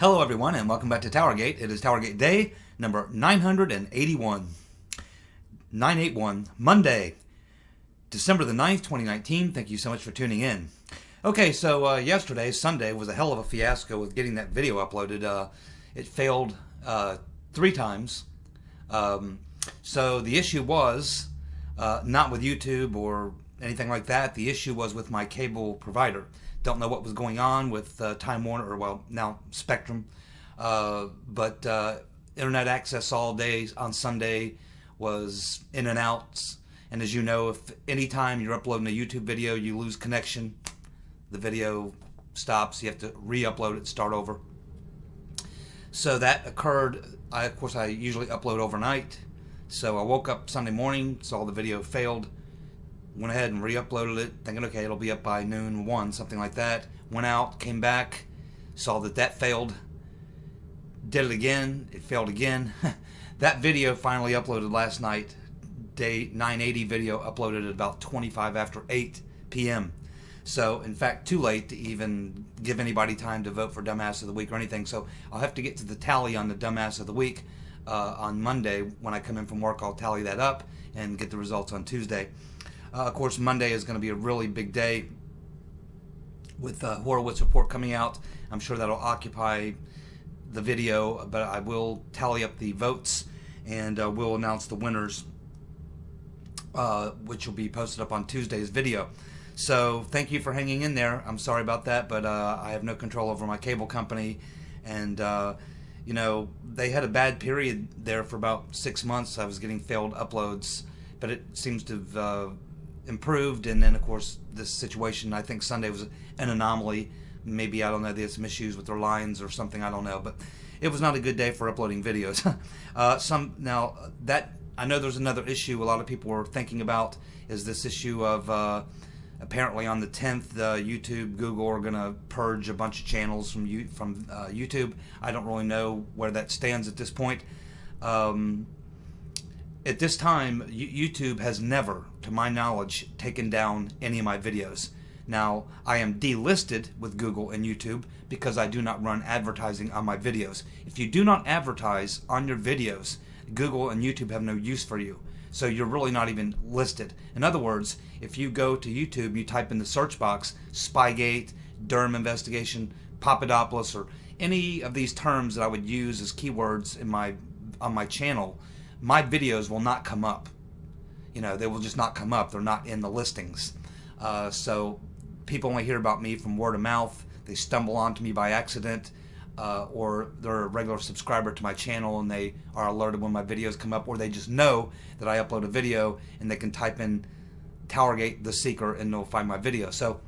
Hello everyone and welcome back to TowerGate. It is TowerGate day number 981. 981, Monday, December the 9th, 2019. Thank you so much for tuning in. Okay, so yesterday, Sunday, was a hell of a fiasco with getting that video uploaded. It failed 3 times. So the issue was not with YouTube or anything like that. The issue was with my cable provider. Don't know what was going on with Time Warner, or well, now Spectrum. But internet access all day on Sunday was in and out. And as you know, if anytime you're uploading a YouTube video, you lose connection, the video stops. You have to re-upload it, start over. So that occurred. Of course, I usually upload overnight. So I woke up Sunday morning, saw the video failed. Went ahead and re-uploaded it, thinking, okay, it'll be up by noon, 1, something like that. Went out, came back, saw that that failed. Did it again, it failed again. That video finally uploaded last night. Day 980 video uploaded at about 25 after 8 p.m. So, in fact, too late to even give anybody time to vote for Dumbass of the Week or anything. So I'll have to get to the tally on the Dumbass of the Week on Monday. When I come in from work, I'll tally that up and get the results on Tuesday. Of course, Monday is going to be a really big day with Horowitz report coming out. I'm sure that'll occupy the video, but I will tally up the votes and we'll announce the winners, which will be posted up on Tuesday's video. So thank you for hanging in there. I'm sorry about that, but I have no control over my cable company, and you know, they had a bad period there for about 6 months. I was getting failed uploads, but it seems to have improved. And then of course this situation, I think Sunday was an anomaly. Maybe, I don't know, they had some issues with their lines or something, I don't know, but it was not a good day for uploading videos. Now that I know there's another issue a lot of people are thinking about, is this issue of apparently on the 10th YouTube, Google are going to purge a bunch of channels from YouTube. I don't really know where that stands at this point. At this time, YouTube has never, to my knowledge, taken down any of my videos. Now, I am delisted with Google and YouTube because I do not run advertising on my videos. If you do not advertise on your videos, Google and YouTube have no use for you. So you're really not even listed. In other words, if you go to YouTube, you type in the search box, Spygate, Durham investigation, Papadopoulos, or any of these terms that I would use as keywords on my channel, my videos will not come up. You know, they will just not come up. They're not in the listings. So people only hear about me from word of mouth. They stumble onto me by accident, or they're a regular subscriber to my channel and they are alerted when my videos come up, or they just know that I upload a video and they can type in TowerGate the Seeker and they'll find my video. So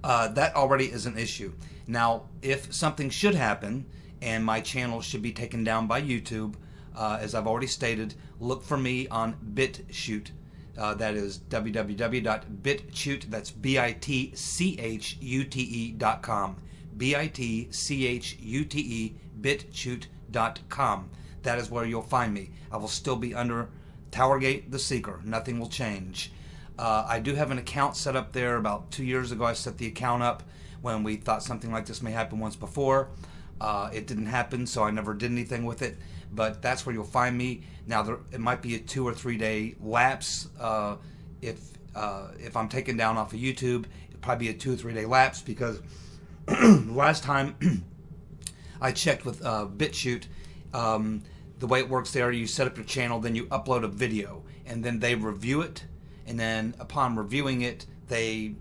that already is an issue. Now, if something should happen and my channel should be taken down by YouTube, as I've already stated, look for me on BitChute. That is www.bitchute, that's bitchute.com. bitchute, bitchute.com. That is where you'll find me. I will still be under TowerGate the Seeker. Nothing will change. I do have an account set up there. About 2 years ago I set the account up when we thought something like this may happen once before. It didn't happen, so I never did anything with it. But that's where you'll find me. Now, it might be a 2 or 3 day lapse. If I'm taken down off of YouTube, it'll probably be a 2 or 3 day lapse, because last time I checked with BitChute, the way it works there, you set up your channel, then you upload a video, and then they review it, and then upon reviewing it, they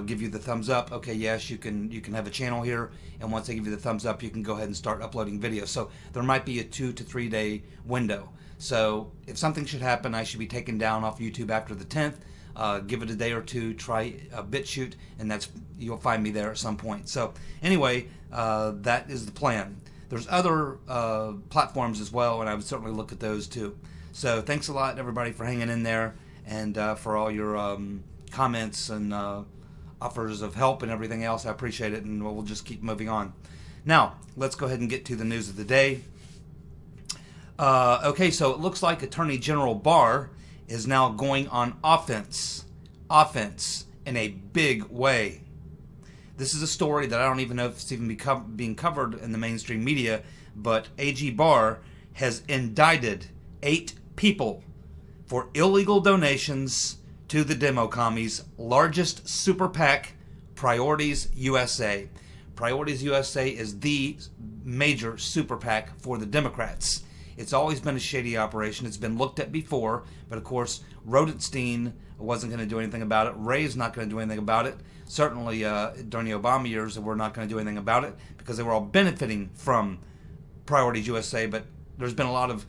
give you the thumbs up. Okay, yes, you can have a channel here, and once they give you the thumbs up, you can go ahead and start uploading videos. So there might be a 2 to 3 day window. So if something should happen, I should be taken down off YouTube after the 10th. Give it a day or two, try BitChute, and you'll find me there at some point. So anyway, that is the plan. There's other platforms as well, and I would certainly look at those too. So thanks a lot, everybody, for hanging in there, and for all your comments and offers of help and everything else. I appreciate it, and we'll just keep moving on. Now, let's go ahead and get to the news of the day. Okay, so it looks like Attorney General Barr is now going on offense in a big way. This is a story that I don't even know if it's even being covered in the mainstream media, but AG Barr has indicted 8 people for illegal donations to the Demo Commies' largest Super PAC, Priorities USA. Priorities USA is the major Super PAC for the Democrats. It's always been a shady operation. It's been looked at before, but of course, Rodenstein wasn't going to do anything about it. Ray's not going to do anything about it. Certainly, during the Obama years, we're not going to do anything about it because they were all benefiting from Priorities USA, but there's been a lot of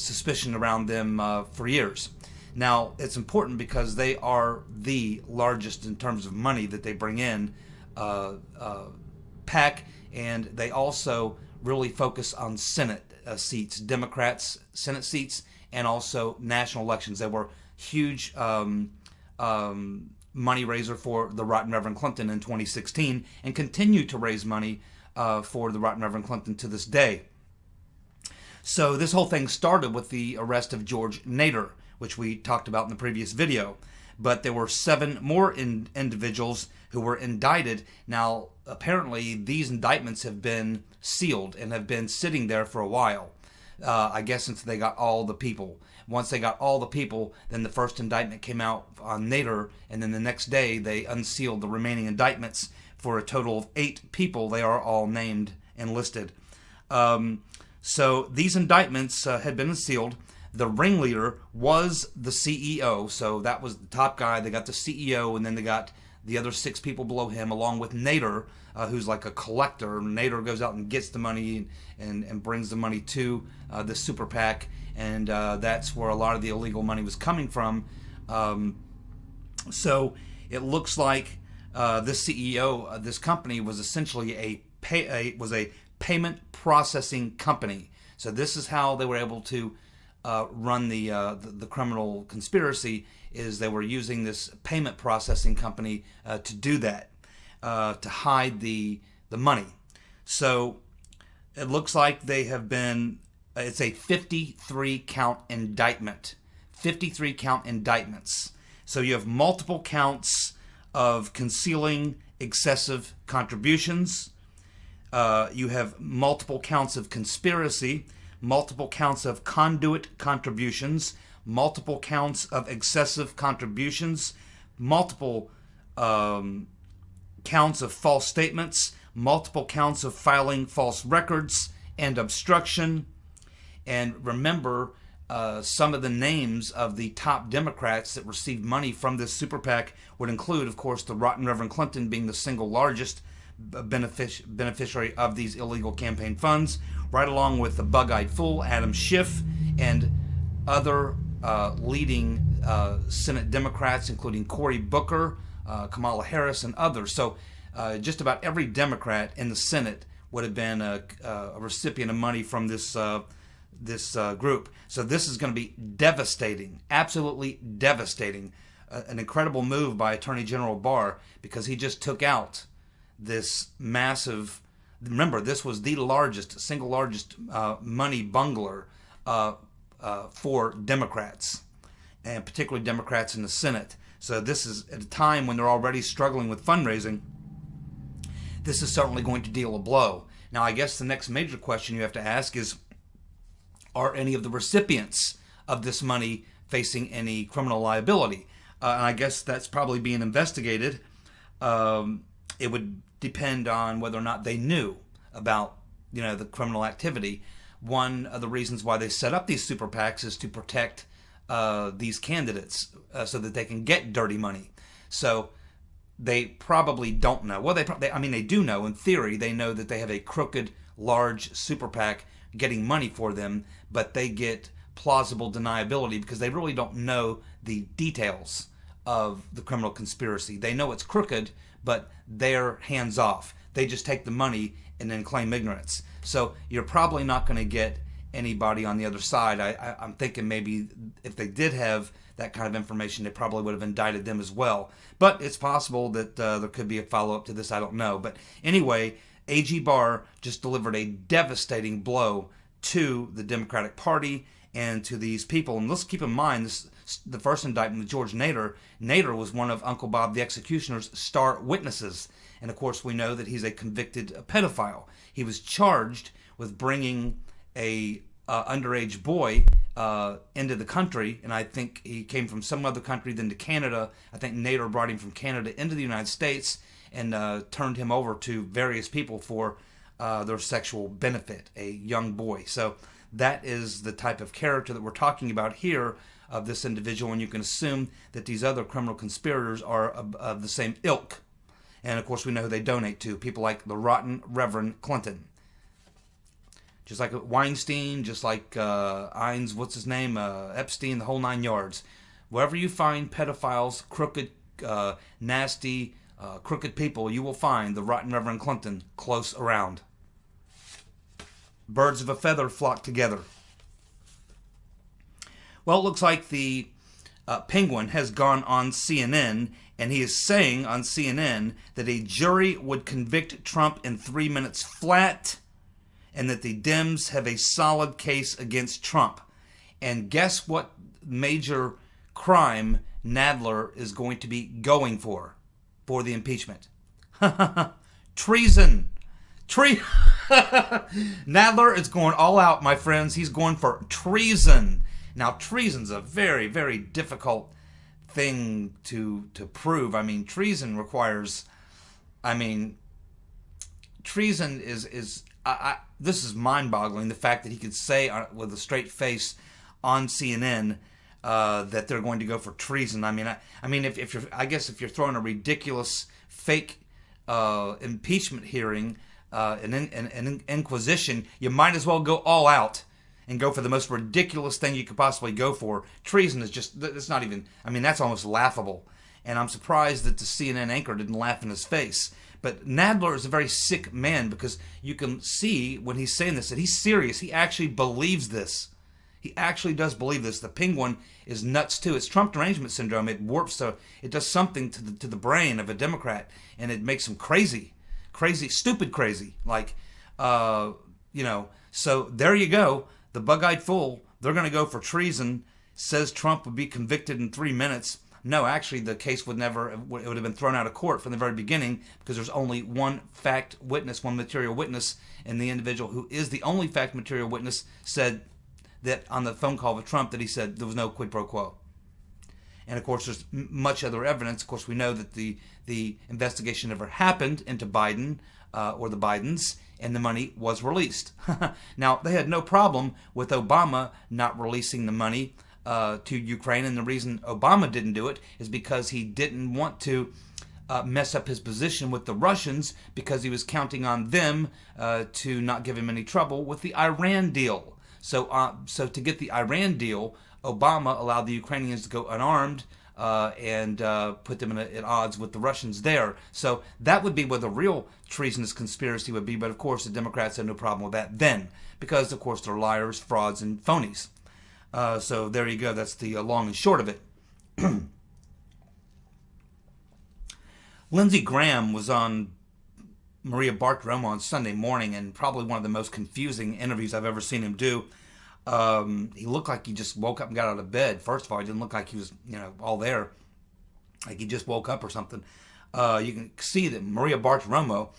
suspicion around them for years. Now, it's important because they are the largest in terms of money that they bring in PAC, and they also really focus on Senate seats, Democrats, Senate seats, and also national elections. They were huge money raiser for the Right Reverend Clinton in 2016 and continue to raise money for the Right Reverend Clinton to this day. So this whole thing started with the arrest of George Nader, which we talked about in the previous video. But there were 7 more individuals who were indicted. Now, apparently, these indictments have been sealed and have been sitting there for a while. I guess since they got all the people. Once they got all the people, then the first indictment came out on Nader, and then the next day they unsealed the remaining indictments for a total of 8 people. They are all named and listed. So these indictments had been unsealed. The ringleader was the CEO, so that was the top guy. They got the CEO, and then they got the other 6 people below him, along with Nader, who's like a collector. Nader goes out and gets the money and brings the money to the Super PAC, and that's where a lot of the illegal money was coming from. So it looks like this CEO, this company, was essentially a payment processing company. So this is how they were able to run the criminal conspiracy, is they were using this payment processing company to do that, to hide the money. So it looks like they have been, it's a 53 count indictment. 53 count indictments. So you have multiple counts of concealing excessive contributions. You have multiple counts of conspiracy, multiple counts of conduit contributions, multiple counts of excessive contributions, multiple counts of false statements, multiple counts of filing false records, and obstruction. And remember, some of the names of the top Democrats that received money from this Super PAC would include, of course, the Rotten Reverend Clinton being the single largest beneficiary of these illegal campaign funds, right along with the bug-eyed fool Adam Schiff and other leading Senate Democrats, including Cory Booker, Kamala Harris, and others. So just about every Democrat in the Senate would have been a recipient of money from this group. So this is going to be devastating, absolutely devastating. An incredible move by Attorney General Barr, because he just took out this massive, remember, this was the single largest money bungler for Democrats, and particularly Democrats in the Senate. So this is at a time when they're already struggling with fundraising. This is certainly going to deal a blow. Now, I guess the next major question you have to ask is, are any of the recipients of this money facing any criminal liability? And I guess that's probably being investigated. It would depend on whether or not they knew about, the criminal activity. One of the reasons why they set up these super PACs is to protect these candidates so that they can get dirty money. So they probably don't know. Well, they do know. In theory, they know that they have a crooked, large super PAC getting money for them, but they get plausible deniability because they really don't know the details of the criminal conspiracy. They know it's crooked, but they're hands off. They just take the money and then claim ignorance. So you're probably not going to get anybody on the other side. I'm thinking maybe if they did have that kind of information, they probably would have indicted them as well. But it's possible that there could be a follow-up to this. I don't know. But anyway, AG Barr just delivered a devastating blow to the Democratic Party and to these people. And let's keep in mind, this the first indictment with George Nader. Nader was one of Uncle Bob the Executioner's star witnesses. And of course, we know that he's a convicted pedophile. He was charged with bringing a underage boy into the country, and I think he came from some other country than to Canada. I think Nader brought him from Canada into the United States and turned him over to various people for their sexual benefit, a young boy. So that is the type of character that we're talking about here of this individual, and you can assume that these other criminal conspirators are of the same ilk. And of course, we know who they donate to, people like the rotten Reverend Clinton. Just like Weinstein, just like Heinz, what's his name, Epstein, the whole 9 yards. Wherever you find pedophiles, crooked, nasty, crooked people, you will find the rotten Reverend Clinton close around. Birds of a feather flock together. Well, it looks like the Penguin has gone on CNN, and he is saying on CNN that a jury would convict Trump in 3 minutes flat, and that the Dems have a solid case against Trump. And guess what major crime Nadler is going to be going for the impeachment? Treason. Nadler is going all out, my friends. He's going for treason. Now, treason's a very, very difficult thing to prove. I mean, treason requires... treason is this is mind-boggling, the fact that he could say with a straight face on CNN that they're going to go for treason. If you're throwing a ridiculous fake impeachment hearing, an inquisition, you might as well go all out and go for the most ridiculous thing you could possibly go for. Treason is just, it's not even, that's almost laughable. And I'm surprised that the CNN anchor didn't laugh in his face. But Nadler is a very sick man, because you can see when he's saying this that he's serious. He actually believes this. He actually does believe this. The Penguin is nuts too. It's Trump derangement syndrome. It warps, so it does something to the brain of a Democrat, and it makes him crazy, stupid crazy. So there you go. The bug-eyed fool. They're going to go for treason. Says Trump would be convicted in 3 minutes. No, actually, the case would have been thrown out of court from the very beginning, because there's only one fact witness, one material witness, and the individual who is the only fact material witness said that on the phone call with Trump that he said there was no quid pro quo. And of course, there's much other evidence. Of course, we know that the investigation never happened into Biden or the Bidens, and the money was released. Now, they had no problem with Obama not releasing the money to Ukraine, and the reason Obama didn't do it is because he didn't want to mess up his position with the Russians, because he was counting on them to not give him any trouble with the Iran deal. So to get the Iran deal, Obama allowed the Ukrainians to go unarmed and put them at odds with the Russians there. So that would be where the real treasonous conspiracy would be. But of course, the Democrats had no problem with that then, because of course they're liars, frauds, and phonies. So there you go. That's the long and short of it. Lindsey Graham was on Maria Bartiromo on Sunday morning, and probably one of the most confusing interviews I've ever seen him do. He looked like he just woke up and got out of bed. First of all, he didn't look like he was, all there. Like he just woke up or something. You can see that Maria Bartiromo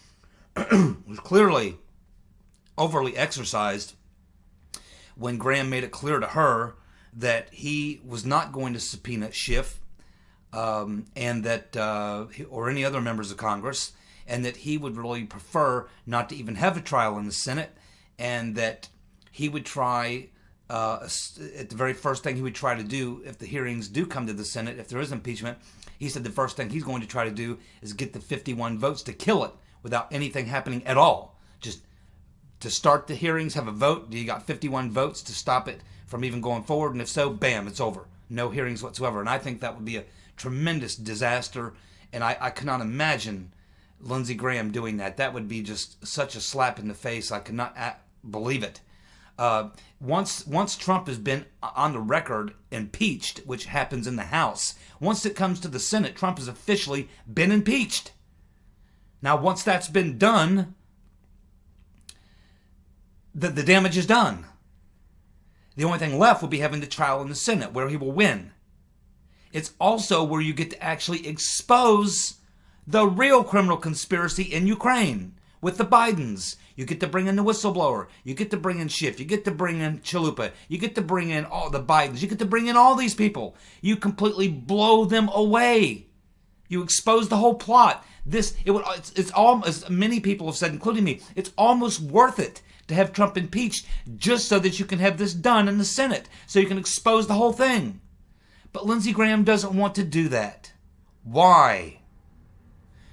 was clearly overly exercised when Graham made it clear to her that he was not going to subpoena Schiff and that or any other members of Congress, and that he would really prefer not to even have a trial in the Senate, and that he would try, at the very first thing he would try to do if the hearings do come to the Senate, if there is impeachment, he said the first thing he's going to try to do is get the 51 votes to kill it without anything happening at all. Just to start the hearings, have a vote. Do you got 51 votes to stop it from even going forward? And if so, bam, it's over. No hearings whatsoever. And I think that would be a tremendous disaster. And I cannot imagine Lindsey Graham doing that. That would be just such a slap in the face. I cannot believe it. Once Trump has been on the record impeached, which happens in the House, once it comes to the Senate, Trump has officially been impeached. Now, once that's been done, the damage is done. The only thing left will be having the trial in the Senate, where he will win. It's also where you get to actually expose the real criminal conspiracy in Ukraine with the Bidens. You get to bring in the whistleblower. You get to bring in Schiff. You get to bring in Chalupa. You get to bring in all the Bidens. You get to bring in all these people. You completely blow them away. You expose the whole plot. It's almost, as many people have said, including me, it's almost worth it to have Trump impeached just so that you can have this done in the Senate, so you can expose the whole thing. But Lindsey Graham doesn't want to do that. Why?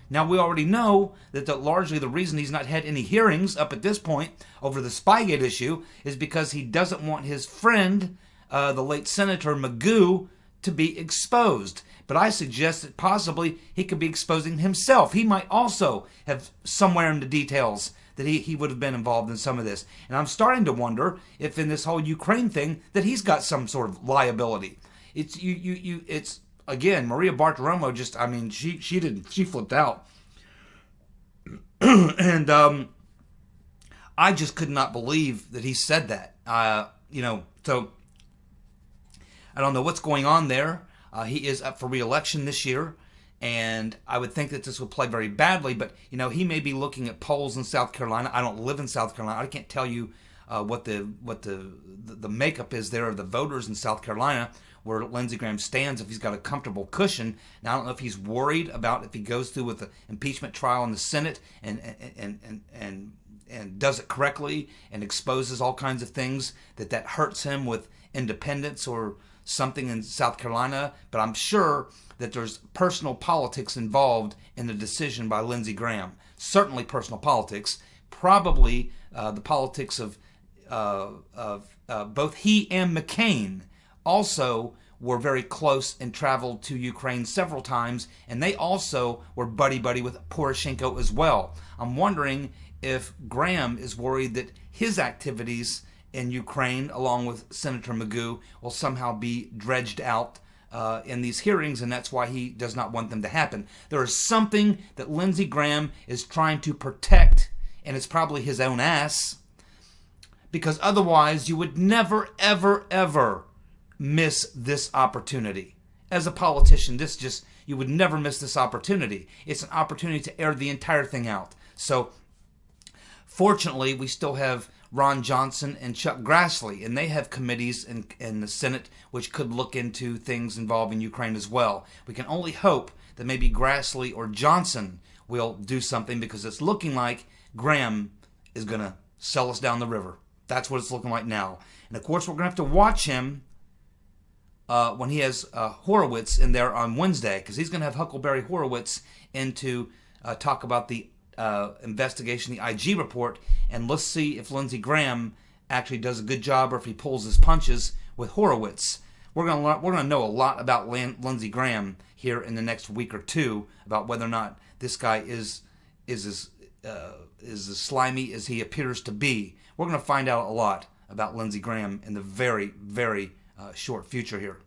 Now, we already know that largely the reason he's not had any hearings up at this point over the Spygate issue is because he doesn't want his friend, the late Senator Magoo, to be exposed. But I suggest that possibly he could be exposing himself. He might also have somewhere in the details that he would have been involved in some of this. And I'm starting to wonder if in this whole Ukraine thing that he's got some sort of liability. It's again, Maria Bartiromo she flipped out. And I just could not believe that he said that. So I don't know what's going on there. He is up for re-election this year, and I would think that this would play very badly, but he may be looking at polls in South Carolina. I don't live in South Carolina. I can't tell you what the makeup is there of the voters in South Carolina where Lindsey Graham stands, if he's got a comfortable cushion. Now, I don't know if he's worried about if he goes through with the impeachment trial in the Senate and does it correctly and exposes all kinds of things that hurts him with independence or something in South Carolina. But I'm sure that there's personal politics involved in the decision by Lindsey Graham. Certainly personal politics. Probably the politics of both he and McCain also were very close and traveled to Ukraine several times, and they also were buddy-buddy with Poroshenko as well. I'm wondering if Graham is worried that his activities in Ukraine, along with Senator Magoo, will somehow be dredged out in these hearings, and that's why he does not want them to happen. There is something that Lindsey Graham is trying to protect, and it's probably his own ass, because otherwise you would never, ever, ever miss this opportunity. As a politician, you would never miss this opportunity. It's an opportunity to air the entire thing out. So, fortunately, we still have Ron Johnson and Chuck Grassley, and they have committees in the Senate which could look into things involving Ukraine as well. We can only hope that maybe Grassley or Johnson will do something, because it's looking like Graham is going to sell us down the river. That's what it's looking like now. And of course, we're going to have to watch him when he has Horowitz in there on Wednesday, because he's going to have Huckleberry Horowitz in to talk about the investigation, the IG report, and let's see if Lindsey Graham actually does a good job or if he pulls his punches with Horowitz. We're going to know a lot about Lindsey Graham here in the next week or two about whether or not this guy is as slimy as he appears to be. We're going to find out a lot about Lindsey Graham in the very, very short future here.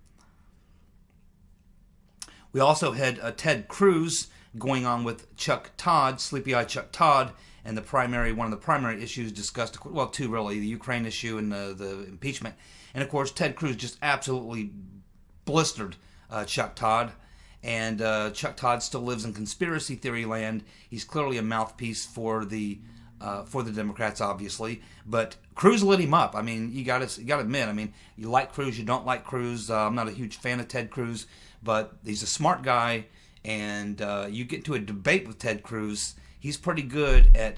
We also had Ted Cruz going on with Chuck Todd, Sleepy Eye Chuck Todd, and one of the primary issues discussed, well, two really, the Ukraine issue and the impeachment. And of course, Ted Cruz just absolutely blistered Chuck Todd. And Chuck Todd still lives in conspiracy theory land. He's clearly a mouthpiece for the Democrats, obviously. But Cruz lit him up. I mean, you got to admit. I mean, you like Cruz, you don't like Cruz. I'm not a huge fan of Ted Cruz, but he's a smart guy. And you get into a debate with Ted Cruz, he's pretty good at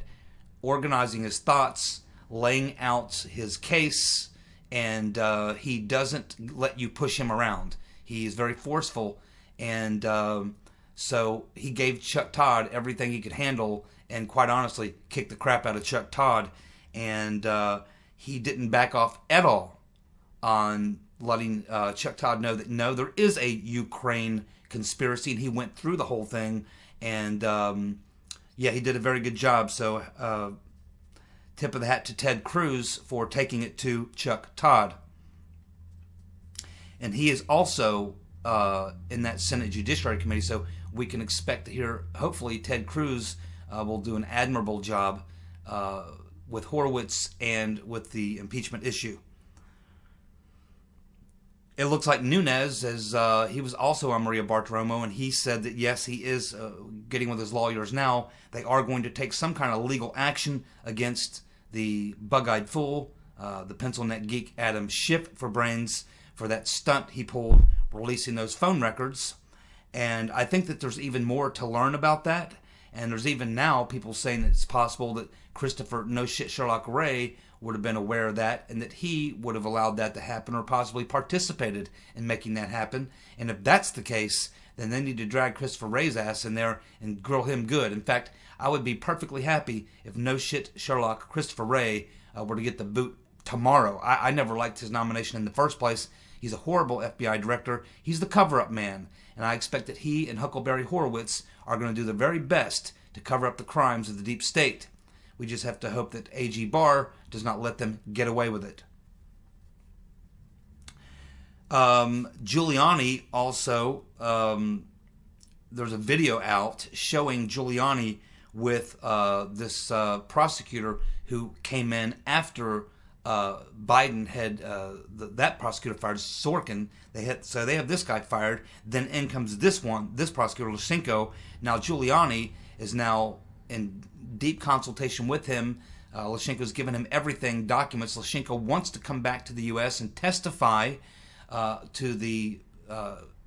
organizing his thoughts, laying out his case, and he doesn't let you push him around. He is very forceful. And so he gave Chuck Todd everything he could handle, and quite honestly, kicked the crap out of Chuck Todd. And he didn't back off at all on letting Chuck Todd know that, no, there is a Ukraine conspiracy, and he went through the whole thing. And he did a very good job. So tip of the hat to Ted Cruz for taking it to Chuck Todd. And he is also in that Senate Judiciary Committee, so we can expect to hear, hopefully, Ted Cruz will do an admirable job with Horowitz and with the impeachment issue. it looks like Nunes he was also on Maria Bartiromo, and he said that yes, he is getting with his lawyers now. They are going to take some kind of legal action against the bug-eyed fool, the pencil neck geek Adam Schiff for brains, for that stunt he pulled releasing those phone records. And I think that there's even more to learn about that. And there's even now people saying that it's possible that Christopher No Shit Sherlock Wray would have been aware of that, and that he would have allowed that to happen, or possibly participated in making that happen. And if that's the case, then they need to drag Christopher Wray's ass in there and grill him good. In fact, I would be perfectly happy if No Shit Sherlock Christopher Wray were to get the boot tomorrow. I never liked his nomination in the first place. He's a horrible FBI director. He's the cover-up man. And I expect that he and Huckleberry Horowitz are going to do their very best to cover up the crimes of the deep state. We just have to hope that AG Barr does not let them get away with it. Giuliani also, there's a video out showing Giuliani with this prosecutor who came in after Biden had that prosecutor fired Sorkin. They have this guy fired. Then in comes this prosecutor Lyshenko. Now Giuliani is now in deep consultation with him. Lyshenko's given him everything, documents. Lyshenko wants to come back to the U.S. and testify to the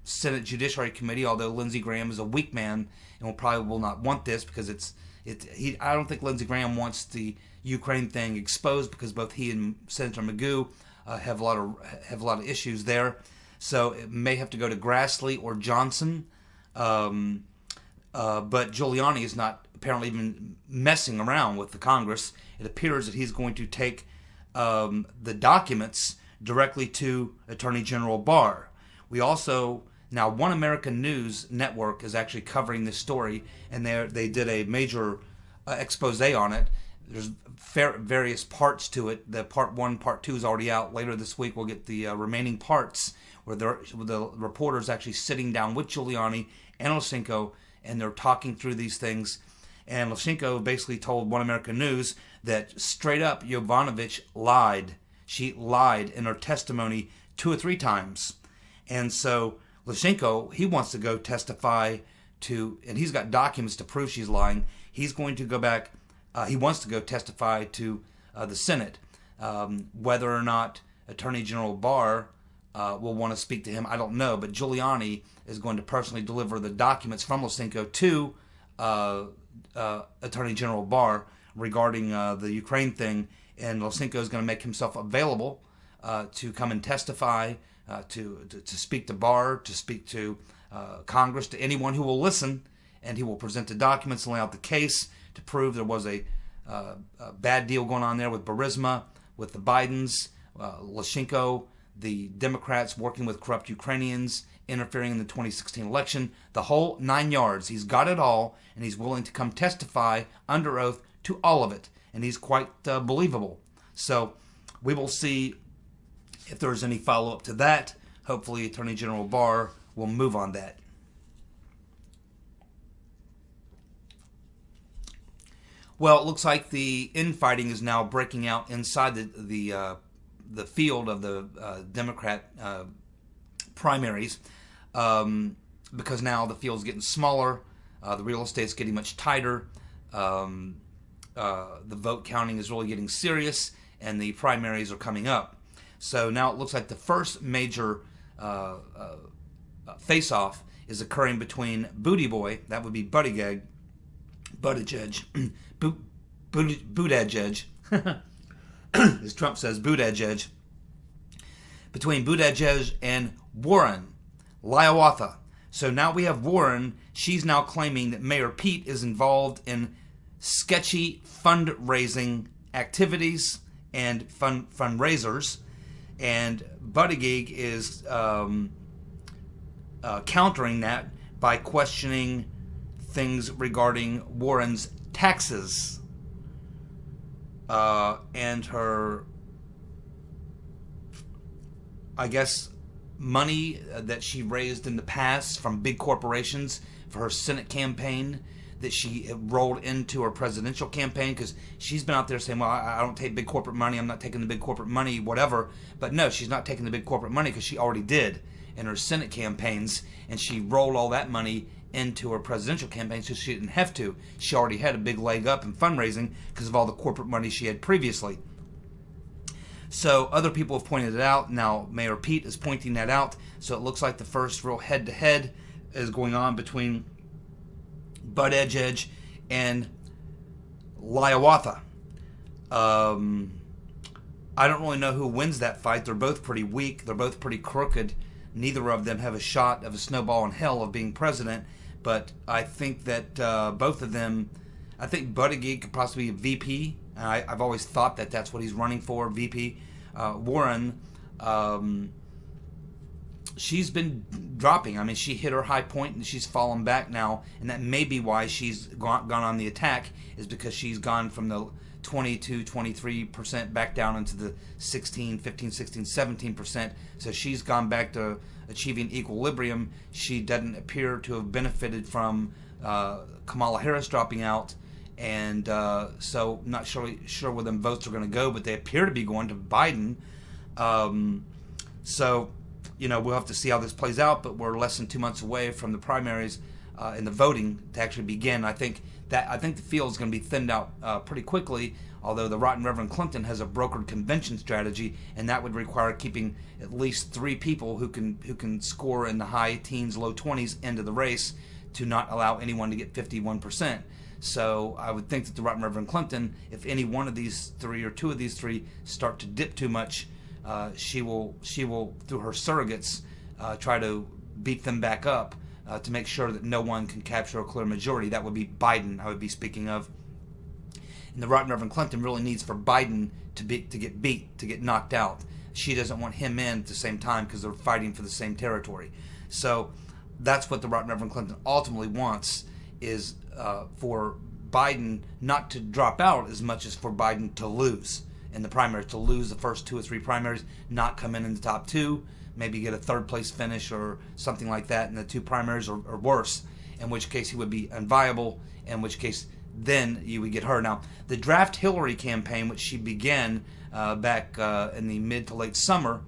Senate Judiciary Committee. Although Lindsey Graham is a weak man and will not want this, because I don't think Lindsey Graham wants the Ukraine thing exposed, because both he and Senator Magoo have a lot of issues there. So it may have to go to Grassley or Johnson. But Giuliani is not apparently even messing around with the Congress. It appears that he's going to take the documents directly to Attorney General Barr. We also, now One American News Network is actually covering this story, and they did a major expose on it. There's various parts to it. The part 1, part 2 is already out. Later this week we'll get the remaining parts, where the reporters actually sitting down with Giuliani and Lyshenko, and they're talking through these things. And Lyshenko basically told One American News that straight up Yovanovitch lied. She lied in her testimony 2 or 3 times. And so Lyshenko, he wants to go testify to, and he's got documents to prove she's lying. He's going to go back. He wants to go testify to the Senate. Whether or not Attorney General Barr will want to speak to him, I don't know. But Giuliani is going to personally deliver the documents from Lyshenko to Attorney General Barr regarding the Ukraine thing. And Lyshenko is going to make himself available to come and testify, to speak to Barr, to speak to Congress, to anyone who will listen. And he will present the documents and lay out the case to prove there was a bad deal going on there with Burisma, with the Bidens, Lyshenko, the Democrats working with corrupt Ukrainians, interfering in the 2016 election, the whole 9 yards. He's got it all, and he's willing to come testify under oath to all of it. And he's quite believable. So we will see if there's any follow-up to that. Hopefully Attorney General Barr will move on that. Well, it looks like the infighting is now breaking out inside the field of the Democrat primaries, because now the field's getting smaller, the real estate's getting much tighter, the vote counting is really getting serious, and the primaries are coming up. So now it looks like the first major face-off is occurring between Booty Boy, that would be Buttigieg, Buttigieg, as Trump says, Buttigieg, between Buttigieg and Warren, Hiawatha. So now we have Warren. She's now claiming that Mayor Pete is involved in sketchy fundraising activities and fundraisers, and Buttigieg is countering that by questioning things regarding Warren's taxes and her, I guess, money that she raised in the past from big corporations for her Senate campaign, that she rolled into her presidential campaign, because she's been out there saying, well, I don't take big corporate money, I'm not taking the big corporate money, whatever. But no, she's not taking the big corporate money because she already did in her Senate campaigns, and she rolled all that money into her presidential campaign, so she didn't have to. She already had a big leg up in fundraising because of all the corporate money she had previously. So other people have pointed it out. Now Mayor Pete is pointing that out. So it looks like the first real head-to-head is going on between Buttigieg and Hiawatha. I don't really know who wins that fight. They're both pretty weak. They're both pretty crooked. Neither of them have a shot of a snowball in hell of being president. But I think that both of them, I think Buttigieg could possibly be a VP. I've always thought that that's what he's running for, VP. Warren, she's been dropping. I mean, she hit her high point and she's fallen back now. And that may be why she's gone on the attack, is because she's gone from the 22, 23% back down into the 16, 15, 16, 17%. So she's gone back to achieving equilibrium. She doesn't appear to have benefited from Kamala Harris dropping out. And so not sure where them votes are going to go, but they appear to be going to Biden. So, we'll have to see how this plays out, but we're less than 2 months away from the primaries and the voting to actually begin. I think the field is going to be thinned out pretty quickly, although the Rotten Reverend Clinton has a brokered convention strategy, and that would require keeping at least 3 people who can score in the high teens, low 20s into the race to not allow anyone to get 51%. So I would think that the Rotten Reverend Clinton, if any one of these 3 or 2 of these 3 start to dip too much, she will through her surrogates try to beat them back up to make sure that no one can capture a clear majority. That would be Biden I would be speaking of. And the Rotten Reverend Clinton really needs for Biden to get beat, to get knocked out. She doesn't want him in at the same time because they're fighting for the same territory. So that's what the Rotten Reverend Clinton ultimately wants, is for Biden not to drop out as much as for Biden to lose in the primaries, to lose the first 2 or 3 primaries, not come in the top 2, maybe get a 3rd place finish or something like that in the 2 primaries, or worse, in which case he would be unviable, in which case then you would get her. Now, the Draft Hillary campaign, which she began back in the mid to late summer,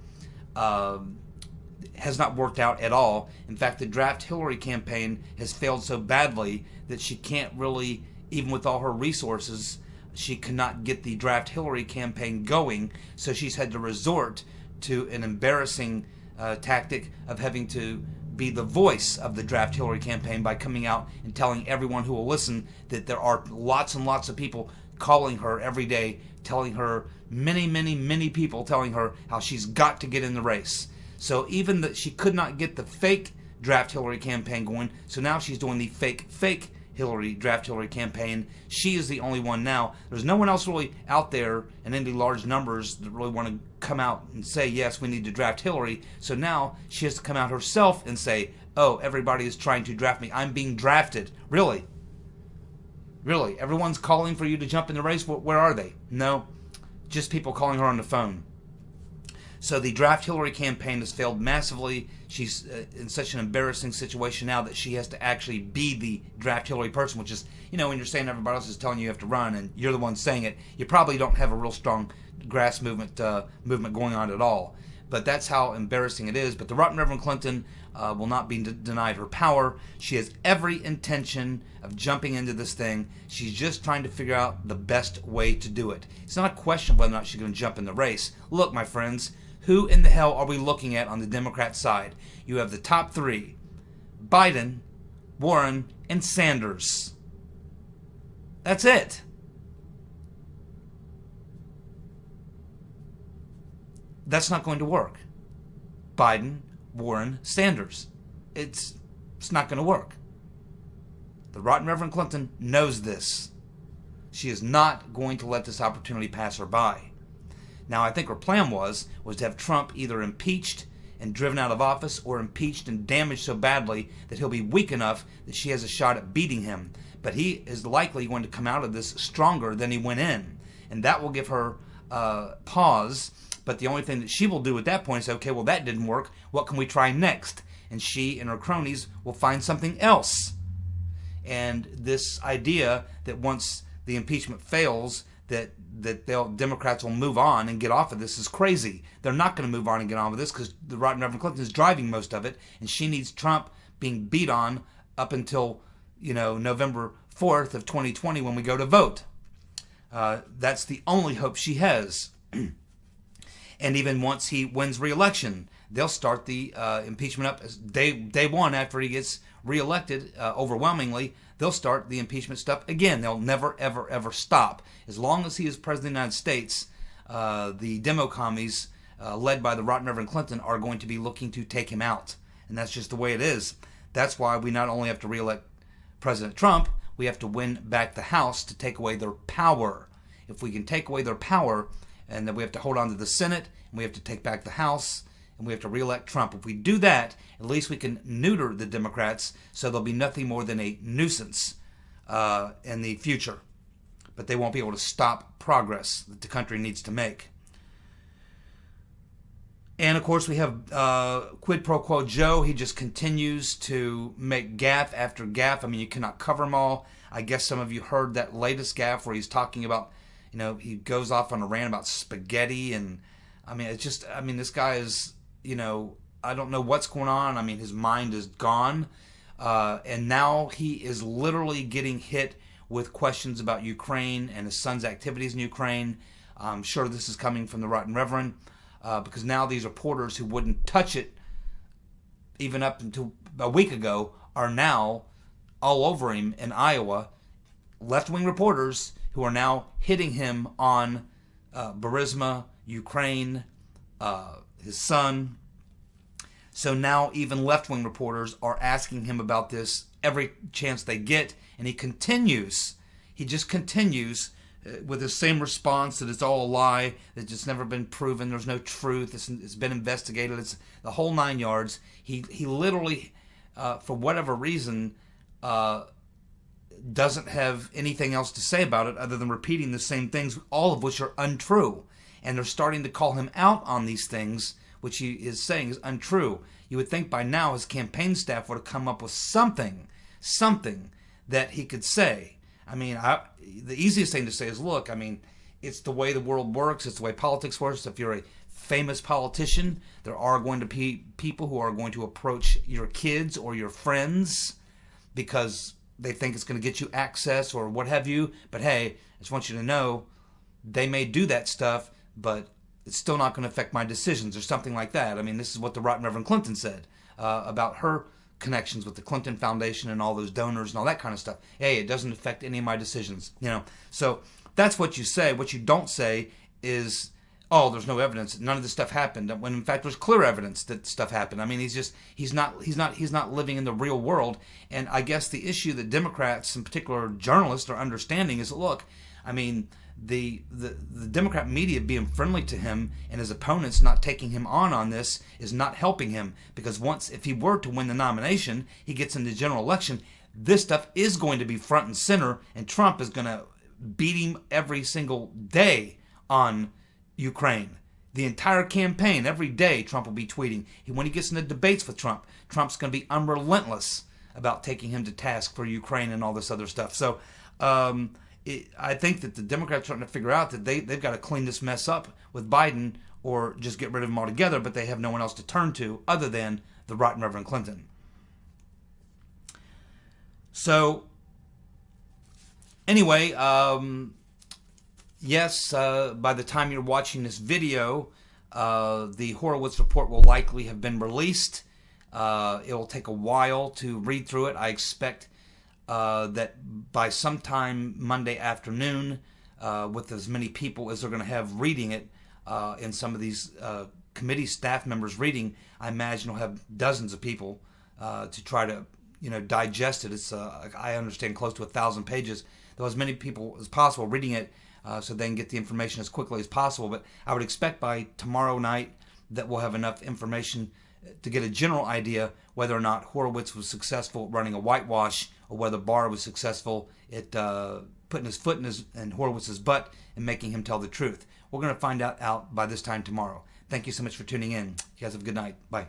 has not worked out at all. In fact, the Draft Hillary campaign has failed so badly that she can't really, even with all her resources, she cannot get the Draft Hillary campaign going. So she's had to resort to an embarrassing tactic of having to be the voice of the Draft Hillary campaign by coming out and telling everyone who will listen that there are lots and lots of people calling her every day, telling her, many people telling her how she's got to get in the race. So even that she could not get the fake Draft Hillary campaign going, so now she's doing the fake Draft Hillary campaign. She is the only one now. There's no one else really out there in any large numbers that really want to come out and say, yes, we need to draft Hillary. So now she has to come out herself and say, oh, everybody is trying to draft me. I'm being drafted. Really? Everyone's calling for you to jump in the race? Where are they? No, just people calling her on the phone. So the Draft Hillary campaign has failed massively. She's in such an embarrassing situation now that she has to actually be the Draft Hillary person, which is, when you're saying everybody else is telling you have to run and you're the one saying it, you probably don't have a real strong grass movement going on at all. But that's how embarrassing it is. But the Rotten Reverend Clinton will not be denied her power. She has every intention of jumping into this thing. She's just trying to figure out the best way to do it. It's not a question of whether or not she's going to jump in the race. Look, my friends, who in the hell are we looking at on the Democrat side? You have the top 3, Biden, Warren, and Sanders. That's it. That's not going to work. Biden, Warren, Sanders. It's not going to work. The Rotten Reverend Clinton knows this. She is not going to let this opportunity pass her by. Now, I think her plan was to have Trump either impeached and driven out of office, or impeached and damaged so badly that he'll be weak enough that she has a shot at beating him. But he is likely going to come out of this stronger than he went in. And that will give her pause. But the only thing that she will do at that point is, okay, well, that didn't work. What can we try next? And she and her cronies will find something else. And this idea that once the impeachment fails, that Democrats will move on and get off of this is crazy. They're not going to move on and get on with this because the right Reverend Clinton is driving most of it, and she needs Trump being beat on up until November 4th of 2020 when we go to vote. That's the only hope she has. And even once he wins re-election, they'll start the impeachment up day one after he gets re-elected overwhelmingly. They'll start the impeachment stuff again. They'll never, ever, ever stop. As long as he is president of the United States, the demo commies led by the Right Reverend Clinton are going to be looking to take him out. And that's just the way it is. That's why we not only have to re-elect President Trump, we have to win back the House to take away their power. If we can take away their power, and then we have to hold on to the Senate, and we have to take back the House, and we have to re-elect Trump. If we do that, at least we can neuter the Democrats so they'll be nothing more than a nuisance in the future. But they won't be able to stop progress that the country needs to make. And of course we have quid pro quo Joe. He just continues to make gaffe after gaffe. I mean, you cannot cover them all. I guess some of you heard that latest gaffe where he's talking about, he goes off on a rant about spaghetti. And I mean, it's just, this guy is, I don't know what's going on. I mean, his mind is gone. And now he is literally getting hit with questions about Ukraine and his son's activities in Ukraine. I'm sure this is coming from the Right Reverend. Because now these reporters who wouldn't touch it even up until a week ago are now all over him in Iowa. Left-wing reporters who are now hitting him on Burisma, Ukraine, his son. So now even left-wing reporters are asking him about this every chance they get. And he just continues with the same response that it's all a lie, that it's never been proven, there's no truth, it's been investigated, it's the whole 9 yards. He literally, for whatever reason, doesn't have anything else to say about it other than repeating the same things, all of which are untrue. And they're starting to call him out on these things, which he is saying is untrue. You would think by now his campaign staff would have come up with something that he could say. The easiest thing to say is, look, it's the way the world works. It's the way politics works. If you're a famous politician, there are going to be people who are going to approach your kids or your friends because they think it's going to get you access or what have you. But hey, I just want you to know they may do that stuff, but it's still not going to affect my decisions or something like that. This is what the Right Reverend Clinton said about her connections with the Clinton Foundation and all those donors and all that kind of stuff. Hey, it doesn't affect any of my decisions, So that's what you say. What you don't say is, oh, there's no evidence. None of this stuff happened. When in fact there's clear evidence that stuff happened. He's not living in the real world. And I guess the issue that Democrats, in particular journalists, are understanding is, look, the Democrat media being friendly to him and his opponents not taking him on this is not helping him, because if he were to win the nomination, he gets in the general election, this stuff is going to be front and center, and Trump is going to beat him every single day on Ukraine. The entire campaign, every day, Trump will be tweeting. When he gets into debates with Trump, Trump's going to be unrelentless about taking him to task for Ukraine and all this other stuff. So, I think that the Democrats are trying to figure out that they've got to clean this mess up with Biden or just get rid of him altogether, but they have no one else to turn to other than the Right Reverend Clinton. So, anyway, yes, by the time you're watching this video, the Horowitz report will likely have been released. It will take a while to read through it. I expect that by sometime Monday afternoon, with as many people as they're going to have reading it, and some of these committee staff members reading, I imagine we'll have dozens of people to try to digest it. It's I understand close to 1,000 pages. Though as many people as possible reading it, so they can get the information as quickly as possible. But I would expect by tomorrow night that we'll have enough information to get a general idea whether or not Horowitz was successful at running a whitewash, or whether Barr was successful at putting his foot in Horowitz's butt and making him tell the truth. We're going to find out by this time tomorrow. Thank you so much for tuning in. You guys have a good night. Bye.